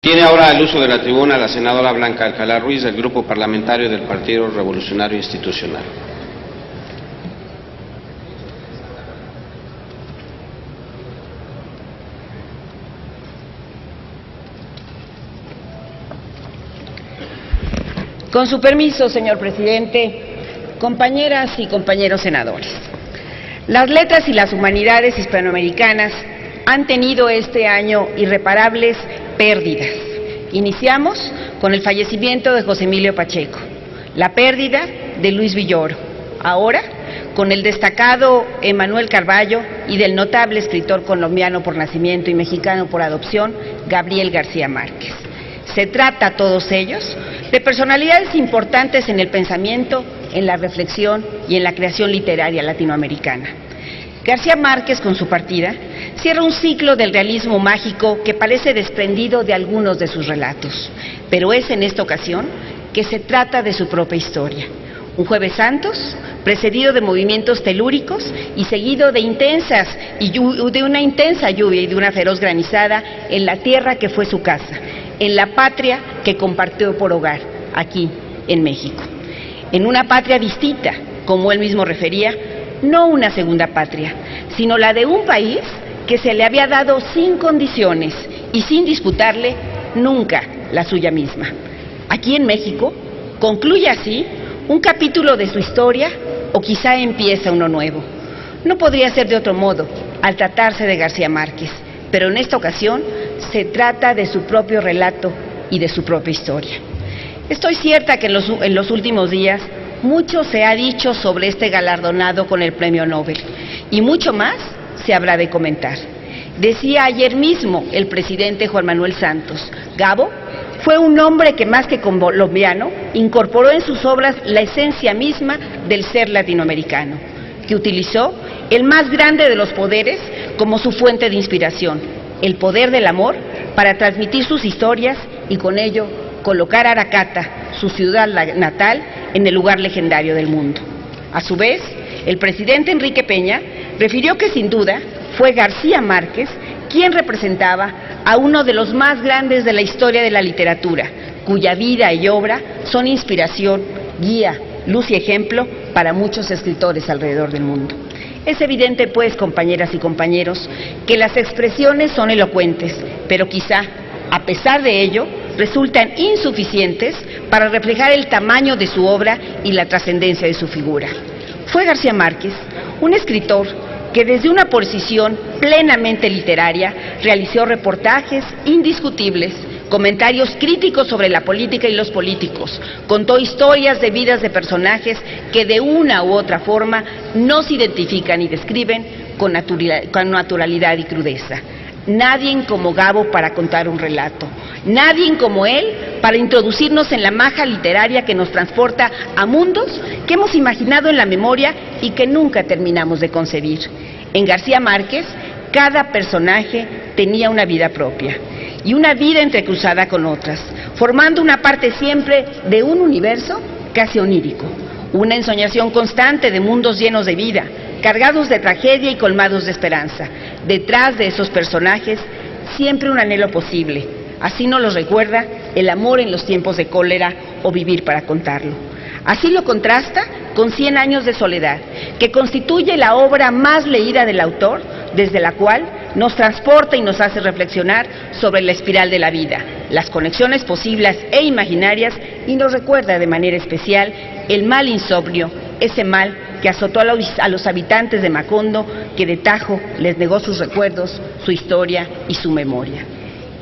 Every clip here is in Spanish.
Tiene ahora el uso de la tribuna la senadora Blanca Alcalá Ruiz, del Grupo Parlamentario del Partido Revolucionario Institucional. Con su permiso, señor presidente, compañeras y compañeros senadores, las letras y las humanidades hispanoamericanas han tenido este año irreparables pérdidas. Iniciamos con el fallecimiento de José Emilio Pacheco, la pérdida de Luis Villoro, ahora con el destacado Emanuel Carballo y del notable escritor colombiano por nacimiento y mexicano por adopción, Gabriel García Márquez. Se trata, todos ellos, de personalidades importantes en el pensamiento, en la reflexión y en la creación literaria latinoamericana. García Márquez, con su partida, cierra un ciclo del realismo mágico que parece desprendido de algunos de sus relatos, pero es en esta ocasión que se trata de su propia historia. Un Jueves Santos, precedido de movimientos telúricos y seguido de una intensa lluvia y de una feroz granizada en la tierra que fue su casa, en la patria que compartió por hogar, aquí en México. En una patria distinta, como él mismo refería, no una segunda patria, sino la de un país que se le había dado sin condiciones y sin disputarle nunca la suya misma. Aquí en México concluye así un capítulo de su historia, o quizá empieza uno nuevo. No podría ser de otro modo al tratarse de García Márquez, pero en esta ocasión se trata de su propio relato y de su propia historia. Estoy cierta que en los últimos días mucho se ha dicho sobre este galardonado con el Premio Nobel, y mucho más se habrá de comentar. Decía ayer mismo el presidente Juan Manuel Santos, Gabo fue un hombre que más que colombiano incorporó en sus obras la esencia misma del ser latinoamericano, que utilizó el más grande de los poderes como su fuente de inspiración, el poder del amor, para transmitir sus historias y con ello colocar a Aracata, su ciudad natal, en el lugar legendario del mundo. A su vez, el presidente Enrique Peña refirió que sin duda fue García Márquez quien representaba a uno de los más grandes de la historia de la literatura, cuya vida y obra son inspiración, guía, luz y ejemplo para muchos escritores alrededor del mundo. Es evidente, pues, compañeras y compañeros, que las expresiones son elocuentes, pero quizá, a pesar de ello, resultan insuficientes para reflejar el tamaño de su obra y la trascendencia de su figura. Fue García Márquez un escritor que desde una posición plenamente literaria realizó reportajes indiscutibles, comentarios críticos sobre la política y los políticos, contó historias de vidas de personajes que de una u otra forma no se identifican y describen con naturalidad y crudeza. Nadie como Gabo para contar un relato, nadie como él para introducirnos en la magia literaria que nos transporta a mundos que hemos imaginado en la memoria y que nunca terminamos de concebir. En García Márquez, cada personaje tenía una vida propia y una vida entrecruzada con otras, formando una parte siempre de un universo casi onírico, una ensoñación constante de mundos llenos de vida, cargados de tragedia y colmados de esperanza. Detrás de esos personajes, siempre un anhelo posible. Así nos lo recuerda el amor en los tiempos de cólera o vivir para contarlo. Así lo contrasta con 100 años de soledad, que constituye la obra más leída del autor, desde la cual nos transporta y nos hace reflexionar sobre la espiral de la vida, las conexiones posibles e imaginarias, y nos recuerda de manera especial el mal insomnio, ese mal que azotó a los habitantes de Macondo, que de tajo les negó sus recuerdos, su historia y su memoria.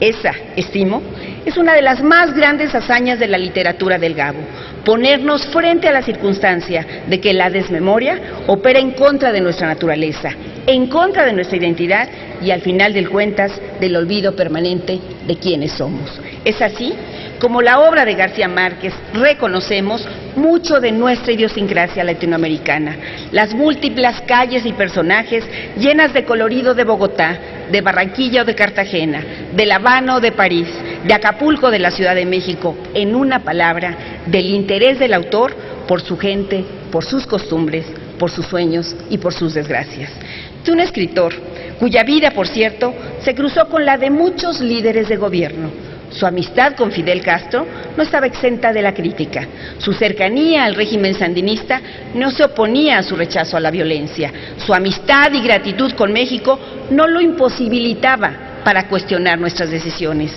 Esa, estimo, es una de las más grandes hazañas de la literatura del Gabo, ponernos frente a la circunstancia de que la desmemoria opera en contra de nuestra naturaleza, en contra de nuestra identidad y al final del cuentas del olvido permanente de quienes somos. Es así como la obra de García Márquez reconocemos mucho de nuestra idiosincrasia latinoamericana, las múltiples calles y personajes llenas de colorido de Bogotá, de Barranquilla o de Cartagena, de La Habana o de París, de Acapulco de la Ciudad de México, en una palabra, del interés del autor por su gente, por sus costumbres, por sus sueños y por sus desgracias. De un escritor cuya vida, por cierto, se cruzó con la de muchos líderes de gobierno, Su amistad con Fidel Castro no estaba exenta de la crítica. Su cercanía al régimen sandinista no se oponía a su rechazo a la violencia. Su amistad y gratitud con México no lo imposibilitaba para cuestionar nuestras decisiones.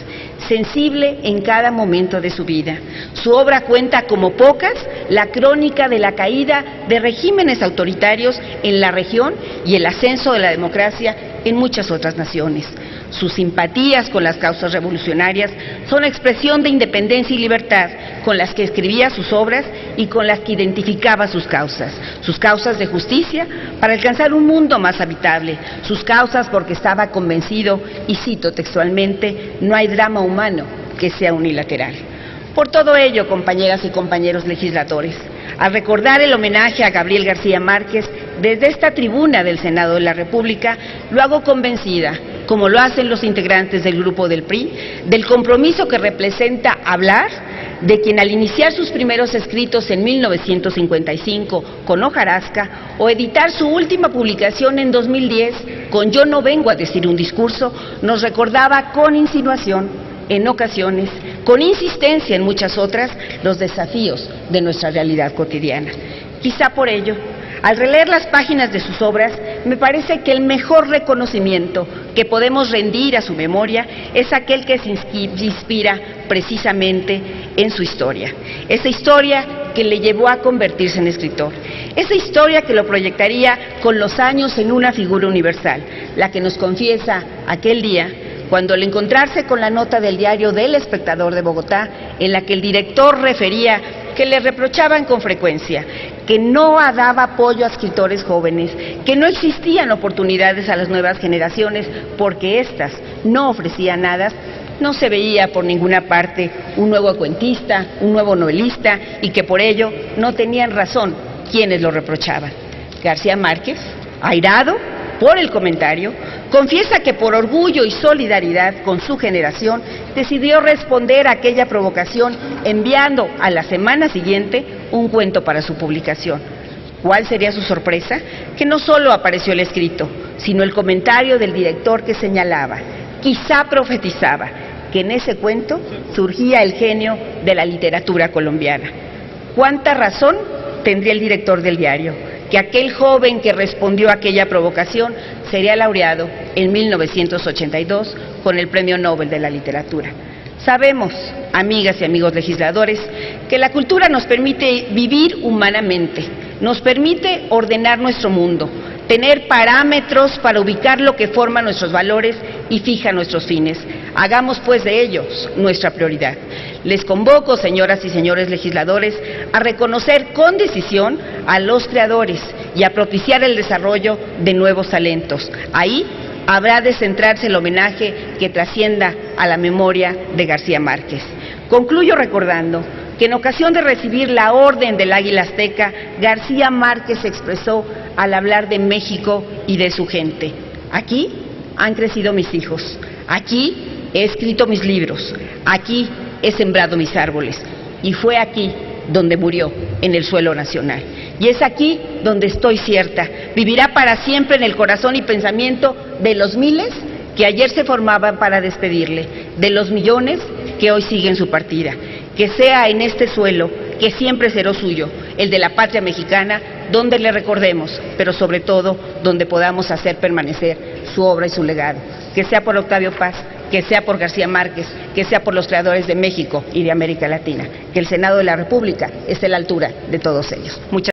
Sensible en cada momento de su vida. Su obra cuenta como pocas la crónica de la caída de regímenes autoritarios en la región y el ascenso de la democracia en muchas otras naciones. Sus simpatías con las causas revolucionarias son expresión de independencia y libertad, con las que escribía sus obras y con las que identificaba sus causas de justicia para alcanzar un mundo más habitable, sus causas porque estaba convencido, y cito textualmente, no hay drama humano que sea unilateral. Por todo ello, compañeras y compañeros legisladores, al recordar el homenaje a Gabriel García Márquez desde esta tribuna del Senado de la República, lo hago convencida, como lo hacen los integrantes del grupo del PRI, del compromiso que representa hablar de quien al iniciar sus primeros escritos en 1955 con hojarasca o editar su última publicación en 2010 con Yo no vengo a decir un discurso, nos recordaba con insinuación, en ocasiones, con insistencia en muchas otras, los desafíos de nuestra realidad cotidiana. Quizá por ello, al releer las páginas de sus obras, me parece que el mejor reconocimiento que podemos rendir a su memoria es aquel que se inspira precisamente en su historia. Esa historia que le llevó a convertirse en escritor. Esa historia que lo proyectaría con los años en una figura universal, la que nos confiesa aquel día cuando al encontrarse con la nota del diario del Espectador de Bogotá, en la que el director refería que le reprochaban con frecuencia que no daba apoyo a escritores jóvenes, que no existían oportunidades a las nuevas generaciones porque éstas no ofrecían nada, no se veía por ninguna parte un nuevo cuentista, un nuevo novelista, y que por ello no tenían razón quienes lo reprochaban. García Márquez, airado por el comentario, confiesa que por orgullo y solidaridad con su generación decidió responder a aquella provocación enviando a la semana siguiente un cuento para su publicación. ¿Cuál sería su sorpresa? Que no solo apareció el escrito, sino el comentario del director que señalaba, quizá profetizaba, que en ese cuento surgía el genio de la literatura colombiana. ¿Cuánta razón tendría el director del diario? Que aquel joven que respondió a aquella provocación sería laureado en 1982 con el Premio Nobel de la Literatura. Sabemos, amigas y amigos legisladores, que la cultura nos permite vivir humanamente, nos permite ordenar nuestro mundo, tener parámetros para ubicar lo que forma nuestros valores y fija nuestros fines. Hagamos pues de ellos nuestra prioridad. Les convoco, señoras y señores legisladores, a reconocer con decisión a los creadores y a propiciar el desarrollo de nuevos talentos. Ahí habrá de centrarse el homenaje que trascienda a la memoria de García Márquez. Concluyo recordando que en ocasión de recibir la Orden del Águila Azteca, García Márquez se expresó al hablar de México y de su gente. Aquí han crecido mis hijos, aquí he escrito mis libros, aquí he sembrado mis árboles, y fue aquí donde murió, en el suelo nacional. Y es aquí donde estoy cierta, vivirá para siempre en el corazón y pensamiento de los miles que ayer se formaban para despedirle, de los millones que hoy siguen su partida. Que sea en este suelo, que siempre será suyo, el de la patria mexicana, donde le recordemos, pero sobre todo donde podamos hacer permanecer su obra y su legado. Que sea por Octavio Paz, que sea por García Márquez, que sea por los creadores de México y de América Latina. Que el Senado de la República esté a la altura de todos ellos. Muchas